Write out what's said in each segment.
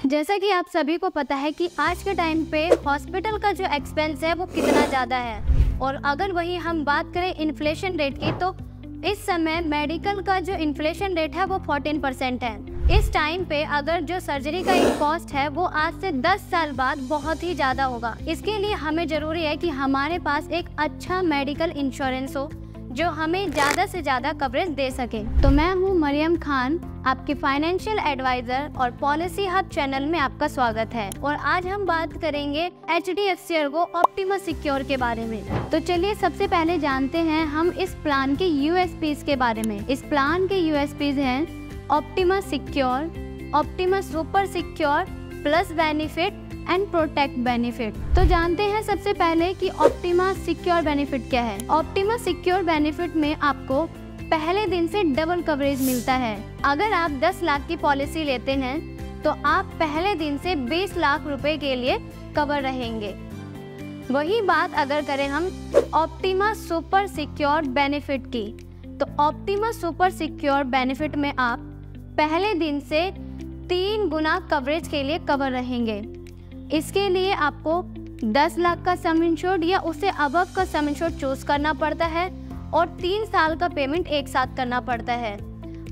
जैसा कि आप सभी को पता है कि आज के टाइम पे हॉस्पिटल का जो एक्सपेंस है वो कितना ज़्यादा है, और अगर वही हम बात करें इन्फ्लेशन रेट की तो इस समय मेडिकल का जो इन्फ्लेशन रेट है वो 14% है। इस टाइम पे अगर जो सर्जरी का एक कॉस्ट है वो आज से 10 साल बाद बहुत ही ज़्यादा होगा। इसके लिए हमें ज़रूरी है कि हमारे पास एक अच्छा मेडिकल इंश्योरेंस हो जो हमें ज़्यादा से ज़्यादा कवरेज दे सके। तो मैं हूँ मरियम खान, आपकी फाइनेंशियल एडवाइज़र, और पॉलिसी हब चैनल में आपका स्वागत है। और आज हम बात करेंगे HDFC ERGO ऑप्टिमा सिक्योर के बारे में। तो चलिए सबसे पहले जानते हैं हम इस प्लान के USPs के बारे में। इस प्लान के USPs हैं optima secure, optima super secure, plus benefit and protect benefit. तो जानते हैं सबसे पहले कि ऑप्टिमा सिक्योर बेनिफिट क्या है। ऑप्टिमा सिक्योर बेनिफिट में आपको पहले दिन से डबल कवरेज मिलता है। अगर आप 10 लाख की पॉलिसी लेते हैं तो आप पहले दिन से 20 लाख रुपए के लिए कवर रहेंगे। वही बात अगर करें हम ऑप्टिमा सुपर सिक्योर बेनिफिट की, तो ऑप्टिमा सुपर सिक्योर बेनिफिट में आप पहले दिन से 3 गुना कवरेज के लिए कवर रहेंगे। इसके लिए आपको 10 लाख का सम इंश्योर्ड या उससे अबव का सम इंश्योर्ड चूज करना पड़ता है और 3 साल का पेमेंट एक साथ करना पड़ता है।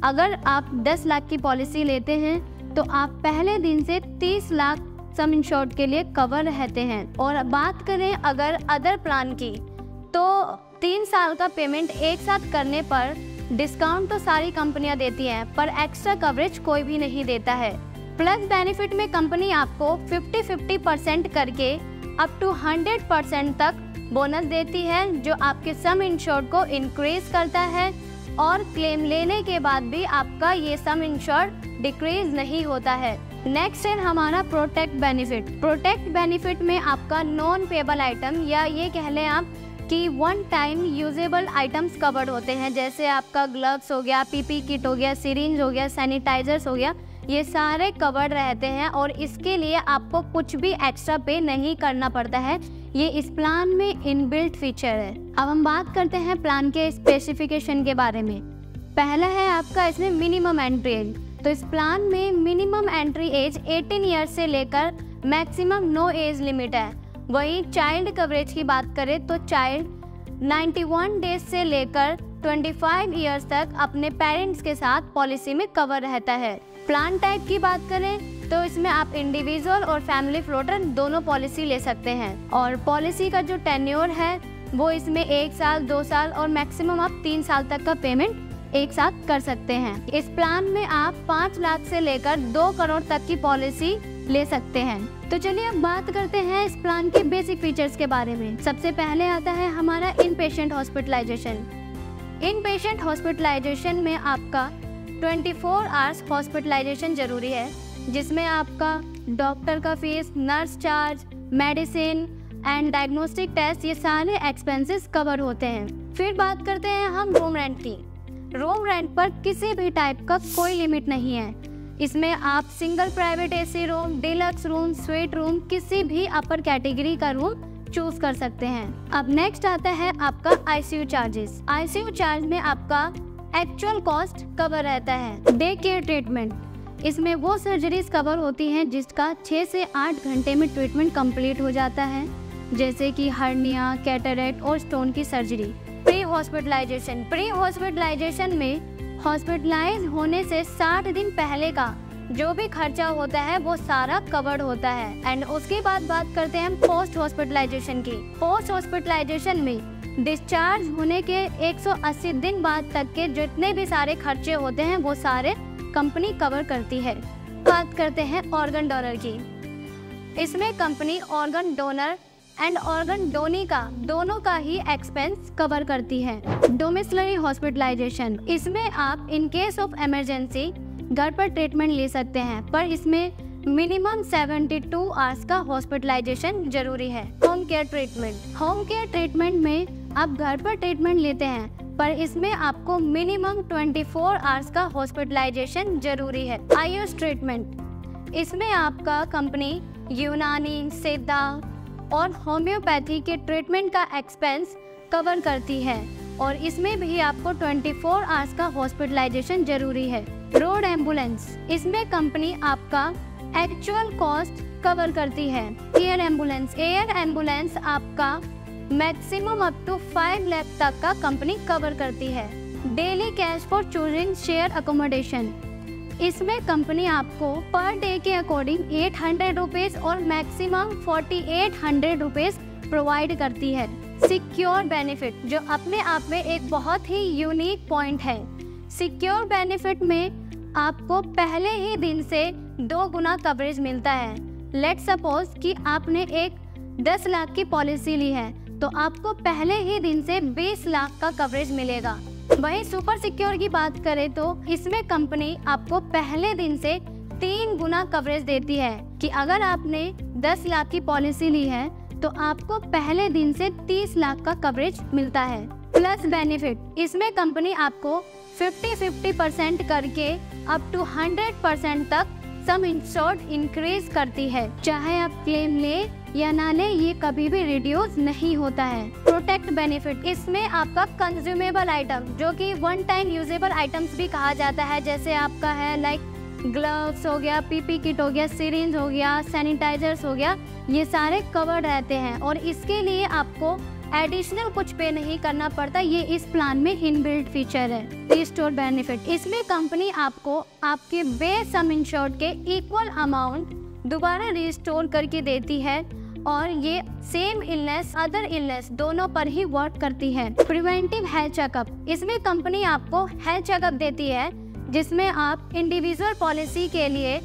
अगर आप 10 लाख की पॉलिसी लेते हैं तो आप पहले दिन से 30 लाख सम इंश्योर्ड के लिए कवर रहते हैं। और बात करें अगर अदर प्लान की, तो 3 साल का पेमेंट एक साथ करने पर डिस्काउंट तो सारी कंपनियां देती हैं, पर एक्स्ट्रा कवरेज कोई भी नहीं देता है। प्लस बेनिफिट में कंपनी आपको 50-50% करके अप टू 100% तक बोनस देती है, जो आपके सम इंश्योर्ड को इंक्रीज करता है, और क्लेम लेने के बाद भी आपका ये सम इंश्योर्ड डिक्रीज नहीं होता है। नेक्स्ट है हमारा प्रोटेक्ट बेनिफिट। प्रोटेक्ट बेनिफिट में आपका नॉन पेबल आइटम, या ये कह लें आप कि one time usable items covered होते हैं, जैसे आपका ग्लव्स हो गया, PP किट हो गया, सिरिंज हो गया, सैनिटाइजर्स हो गया, ये सारे कवर्ड रहते हैं और इसके लिए आपको कुछ भी एक्स्ट्रा पे नहीं करना पड़ता है। ये इस प्लान में इनबिल्ट फीचर है। अब हम बात करते हैं प्लान के स्पेसिफिकेशन के बारे में। पहला है आपका इसमें मिनिमम एंट्री एज। तो इस प्लान में मिनिमम एंट्री एज 18 ईयर्स से लेकर मैक्सिमम नो एज लिमिट है। वही चाइल्ड कवरेज की बात करें तो चाइल्ड 91 डेज से लेकर 25 ईयर्स तक अपने पेरेंट्स के साथ पॉलिसी में कवर रहता है। प्लान टाइप की बात करें तो इसमें आप इंडिविजुअल और फैमिली फ्लोटर दोनों पॉलिसी ले सकते हैं, और पॉलिसी का जो टेन्योर है वो इसमें 1 साल, 2 साल और मैक्सिमम आप 3 साल तक का पेमेंट एक साथ कर सकते हैं। इस प्लान में आप 5 लाख से लेकर 2 करोड़ तक की पॉलिसी ले सकते हैं। तो चलिए अब बात करते हैं इस प्लान के बेसिक फीचर्स के बारे में। सबसे पहले आता है हमारा इन पेशेंट हॉस्पिटलाइजेशन। इन पेशेंट हॉस्पिटलाइजेशन में आपका 24 आवर्स हॉस्पिटलाइजेशन जरूरी है, जिसमें आपका डॉक्टर का fees, nurse charge, medicine and diagnostic test, ये सारे एक्सपेंसेस कवर होते हैं। फिर बात करते हैं हम रूम रेंट की। रूम रेंट पर किसी भी टाइप का कोई लिमिट नहीं है। इसमें आप single private AC room, deluxe room, suite room, किसी भी अपर कैटेगरी का रूम चूज कर सकते हैं। अब नेक्स्ट आता है आपका ICU चार्जेस। ICU चार्ज में आपका एक्चुअल कॉस्ट कवर रहता है। डे केयर ट्रीटमेंट, इसमें वो सर्जरीज कवर होती हैं जिसका 6 से 8 घंटे में ट्रीटमेंट कंप्लीट हो जाता है, जैसे कि हर्निया, कैटरेक्ट और स्टोन की surgery. Pre hospitalisation. Pre hospitalisation में हॉस्पिटलाइज होने से 60 दिन पहले का जो भी खर्चा होता है वो सारा कवर्ड होता है। एंड उसके बाद बात करते हैं हम पोस्ट हॉस्पिटलाइजेशन की। पोस्ट हॉस्पिटलाइजेशन में डिस्चार्ज होने के 180 दिन बाद तक के जितने भी सारे खर्चे होते हैं वो सारे कंपनी कवर करती है। बात करते हैं ऑर्गन डोनर की। इसमें company organ donor and organ donee का दोनों का ही एक्सपेंस कवर करती है। डोमिसिलरी हॉस्पिटलाइजेशन, इसमें आप इन केस ऑफ इमरजेंसी घर पर ट्रीटमेंट ले सकते हैं, पर इसमें मिनिमम 72 आवर्स का हॉस्पिटलाइजेशन जरूरी है। Home care treatment. Home care treatment में आप घर पर ट्रीटमेंट लेते हैं, पर इसमें आपको मिनिमम 24 आवर्स का हॉस्पिटलाइजेशन जरूरी है। आयुष ट्रीटमेंट, इसमें आपका कंपनी यूनानी, सिद्धा और होम्योपैथी के ट्रीटमेंट का एक्सपेंस कवर करती है, और इसमें भी आपको 24 आवर्स का हॉस्पिटलाइजेशन जरूरी है। रोड एम्बुलेंस, इसमें कंपनी आपका एक्चुअल कॉस्ट कवर करती है। एयर एम्बुलेंस आपका मैक्सिमम अप टू 5 लाख तक का कंपनी कवर करती है। Daily cash for choosing share accommodation, इसमें कंपनी आपको पर डे के अकॉर्डिंग 800 रुपीज़ और मैक्सिमम 4800 रुपीज़ प्रोवाइड करती है। सिक्योर बेनिफिट, जो अपने आप में एक बहुत ही यूनिक पॉइंट है। सिक्योर बेनिफिट में आपको पहले ही दिन से 2 गुना कवरेज मिलता है। लेट्स सपोज कि आपने एक 10 लाख की पॉलिसी ली है तो आपको पहले ही दिन से 20 लाख का कवरेज मिलेगा। वहीं सुपर सिक्योर की बात करें तो इसमें कंपनी आपको पहले दिन से 3 गुना कवरेज देती है कि अगर आपने 10 लाख की पॉलिसी ली है तो आपको पहले दिन से 30 लाख का कवरेज मिलता है। प्लस बेनिफिट, इसमें कंपनी आपको 50-50% करके अप टू 100% तक सम इंश्योर्ड इंक्रीज करती है। चाहे आप क्लेम ले या ना ले, ये कभी भी रिड्यूस नहीं होता है। प्रोटेक्ट बेनिफिट, इसमें आपका कंज्यूमेबल आइटम, जो कि वन टाइम यूजेबल आइटम्स भी कहा जाता है, जैसे आपका है लाइक ग्लव्स हो गया, पीपी किट हो गया, सिरिंज हो गया, सैनिटाइजर्स हो गया, ये सारे कवर्ड रहते हैं और इसके लिए आपको एडिशनल कुछ पे नहीं करना पड़ता। ये इस प्लान में इनबिल्ट फीचर है। रिस्टोर बेनिफिट, इसमें कंपनी आपको आपके बेस सम इंश्योर्ड के इक्वल अमाउंट दोबारा रिस्टोर करके देती है और ये सेम इलनेस अदर इलनेस दोनों पर ही वर्क करती है। प्रिवेंटिव हेल्थ चेकअप, इसमें कंपनी आपको हेल्थ चेकअप देती है जिसमें आप इंडिविजुअल पॉलिसी के लिए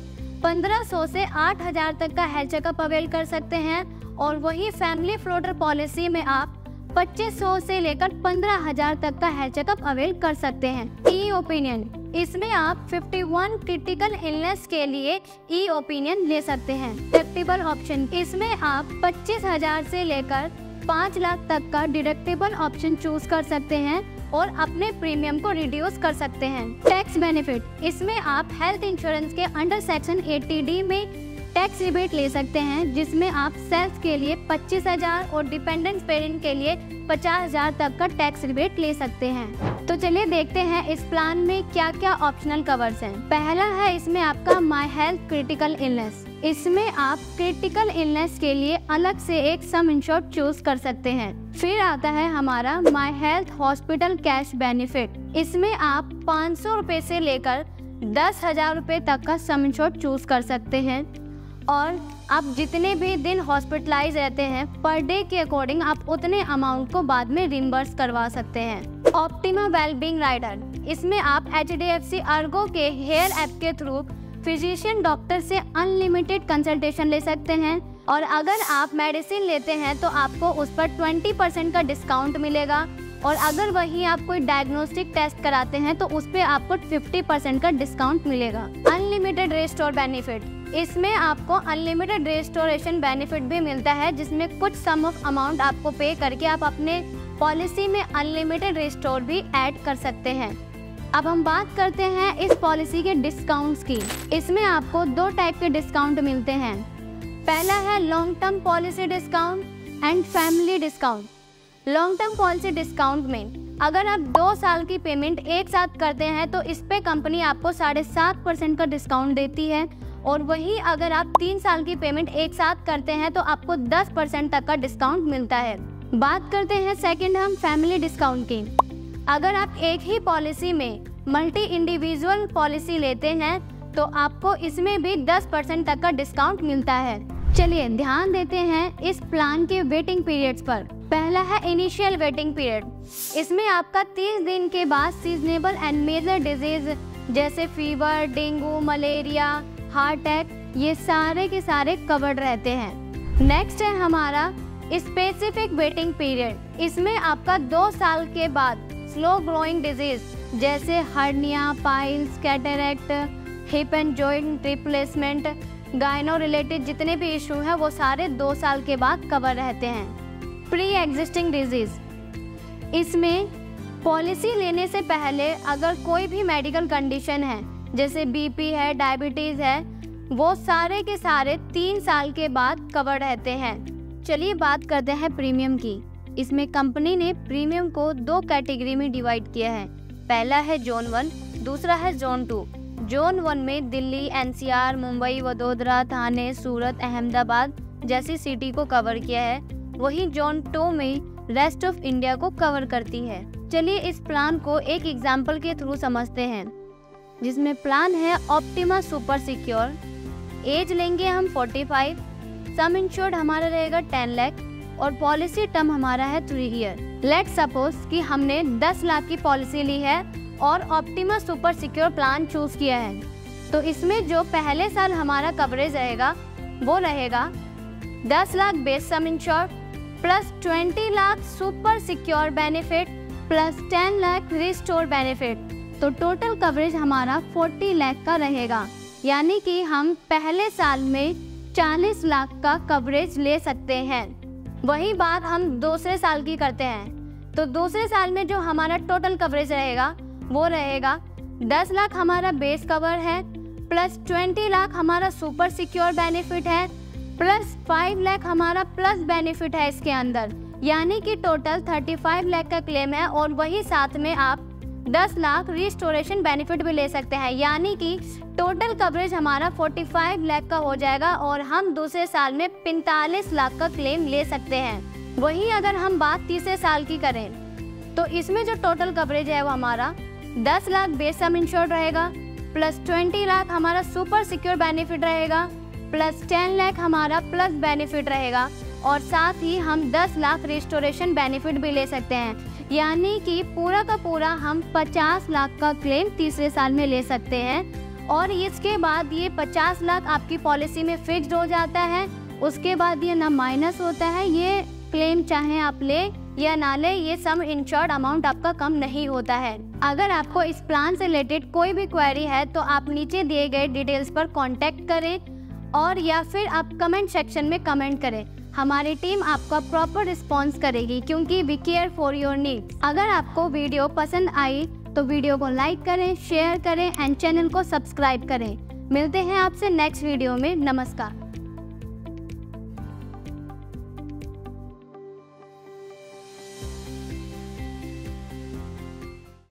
1500 से 8000 तक का हेल्थ चेकअप अवेल कर सकते हैं और वही फैमिली फ्लोटर पॉलिसी में आप 2500 से लेकर 15000 तक का हेल्थ चेकअप अवेल कर सकते हैं। ई ओपिनियन, इसमें आप 51 क्रिटिकल इलनेस के लिए ई ओपिनियन ले सकते हैं। डिडक्टिबल ऑप्शन, इसमें आप 25,000 से लेकर 5 लाख तक का डिडक्टिबल ऑप्शन चूज कर सकते हैं और अपने प्रीमियम को रिड्यूस कर सकते हैं। टैक्स बेनिफिट, इसमें आप हेल्थ इंश्योरेंस के अंडर सेक्शन 80D में टैक्स रिबेट ले सकते हैं, जिसमें आप सेल्फ के लिए 25,000 और डिपेंडेंट पेरेंट के लिए 50,000 तक का टैक्स रिबेट ले सकते हैं। तो चलिए देखते हैं इस प्लान में क्या क्या ऑप्शनल कवर्स हैं। पहला है इसमें आपका माई हेल्थ क्रिटिकल इलनेस, इसमें आप क्रिटिकल इलनेस के लिए अलग से एक सम इंश्योर्ड चूज कर सकते हैं। फिर आता है हमारा my health hospital cash benefit, इसमें आप 500 रुपए से लेकर 10,000 रुपए तक का सम इंश्योर्ड चूज कर सकते हैं और आप जितने भी दिन हॉस्पिटलाइज रहते हैं पर डे के अकॉर्डिंग आप उतने अमाउंट को बाद में रिम्बर्स करवा सकते हैं। ऑप्टिमा वेलबींग राइडर, इसमें आप HDFC अर्गो के हेयर ऐप के थ्रू फिजिशियन डॉक्टर से अनलिमिटेड कंसल्टेशन ले सकते हैं और अगर आप मेडिसिन लेते हैं तो आपको उस पर 20% का डिस्काउंट मिलेगा और अगर वही आप कोई डायग्नोस्टिक टेस्ट कराते हैं तो उस पर आपको 50% का डिस्काउंट मिलेगा। अनलिमिटेड रिस्टोर बेनिफिट, इसमें आपको अनलिमिटेड रिस्टोरेशन बेनिफिट भी मिलता है, जिसमें कुछ सम ऑफ अमाउंट आपको पे करके आप अपने पॉलिसी में अनलिमिटेड रिस्टोर भी ऐड कर सकते हैं। अब हम बात करते हैं इस पॉलिसी के डिस्काउंट्स की। इसमें आपको 2 टाइप के डिस्काउंट मिलते हैं। पहला है long term policy discount and family discount. Long term policy discount में अगर आप 2 साल की पेमेंट एक साथ करते हैं तो इस पे कंपनी आपको 7.5% का डिस्काउंट देती है और वही अगर आप 3 साल की पेमेंट एक साथ करते हैं तो आपको 10% तक का डिस्काउंट मिलता है। बात करते हैं सेकेंड हम फैमिली डिस्काउंट की। अगर आप एक ही पॉलिसी में मल्टी इंडिविजुअल पॉलिसी लेते हैं तो आपको इसमें भी 10% तक का डिस्काउंट मिलता है। चलिए ध्यान देते हैं इस प्लान के वेटिंग पीरियड्स पर। पहला है इनिशियल वेटिंग पीरियड, इसमें आपका 30 दिन के बाद सीजनेबल एंड मेजर डिजीज जैसे fever, dengue, malaria, heart attack, ये सारे के सारे कवर्ड रहते हैं। नेक्स्ट है हमारा स्पेसिफिक वेटिंग पीरियड, इसमें आपका 2 साल के बाद स्लो ग्रोइंग डिजीज जैसे hernia, piles, cataract, hip and joint replacement, गायनो रिलेटेड जितने भी इशू हैं वो सारे 2 साल के बाद कवर रहते हैं। प्री एग्जिस्टिंग डिजीज, इसमें पॉलिसी लेने से पहले अगर कोई भी मेडिकल कंडीशन है जैसे बीपी है, डायबिटीज़ है, वो सारे के सारे 3 साल के बाद कवर रहते हैं। चलिए बात करते हैं प्रीमियम की। इसमें कंपनी ने प्रीमियम को 2 कैटेगरी में डिवाइड किया है। पहला है जोन 1, दूसरा है जोन 2। जोन 1 में दिल्ली, एनसीआर, मुंबई, वडोदरा, ठाणे, सूरत, अहमदाबाद जैसी सिटी को कवर किया है, वही जोन 2 में रेस्ट ऑफ इंडिया को कवर करती है। चलिए इस प्लान को एक एग्जाम्पल के थ्रू समझते हैं, जिसमें प्लान है ऑप्टिमा सुपर सिक्योर। एज लेंगे हम 45, सम इंश्योर्ड हमारा रहेगा 10 लाख और पॉलिसी टर्म हमारा है 3 ईयर। लेट्स सपोज कि हमने 10 लाख की पॉलिसी ली है और optima super secure plan choose किया है, तो इसमें जो पहले साल हमारा कवरेज रहेगा वो रहेगा 10 लाख बेस सम insured plus 20 lakh super secure benefit plus 10 lakh restore benefit, तो टोटल कवरेज हमारा 40 लाख का रहेगा। यानी कि हम पहले साल में 40 लाख का कवरेज ले सकते हैं। वही बात हम दूसरे साल की करते हैं, तो दूसरे साल में जो हमारा टोटल कवरेज रहेगा वो रहेगा 10 लाख हमारा बेस कवर है प्लस 20 लाख हमारा सुपर सिक्योर बेनिफिट है प्लस 5 लाख हमारा प्लस बेनिफिट है इसके अंदर, यानी कि टोटल 35 लाख का क्लेम है। और वही साथ में आप 10 लाख रिस्टोरेशन बेनिफिट भी ले सकते हैं, यानी कि टोटल कवरेज हमारा 45 लाख का हो जाएगा और हम दूसरे साल में 45 लाख का क्लेम ले सकते हैं। वही अगर हम बात तीसरे साल की करें तो इसमें जो टोटल कवरेज है वो हमारा 10 लाख बेस सम इंश्योर्ड रहेगा प्लस 20 लाख हमारा सुपर सिक्योर बेनिफिट रहेगा प्लस 10 लाख हमारा प्लस बेनिफिट रहेगा और साथ ही हम 10 लाख रिस्टोरेशन बेनिफिट भी ले सकते हैं, यानी कि पूरा का पूरा हम 50 लाख का क्लेम तीसरे साल में ले सकते हैं। और इसके बाद ये 50 लाख आपकी पॉलिसी में फिक्स्ड हो जाता है, उसके बाद ये ना माइनस होता है, ये क्लेम चाहे आप ले या ना ले, ये सम इंश्योर्ड अमाउंट आपका कम नहीं होता है। अगर आपको इस प्लान से रिलेटेड कोई भी क्वेरी है तो आप नीचे दिए गए डिटेल्स पर कॉन्टेक्ट करें और या फिर आप कमेंट सेक्शन में कमेंट करें। हमारी टीम आपका प्रॉपर रिस्पॉन्स करेगी, क्योंकि we care for your needs. अगर आपको वीडियो पसंद आई तो वीडियो को लाइक करें, शेयर करें एंड चैनल को सब्सक्राइब करें। मिलते हैं आपसे नेक्स्ट वीडियो में। नमस्कार।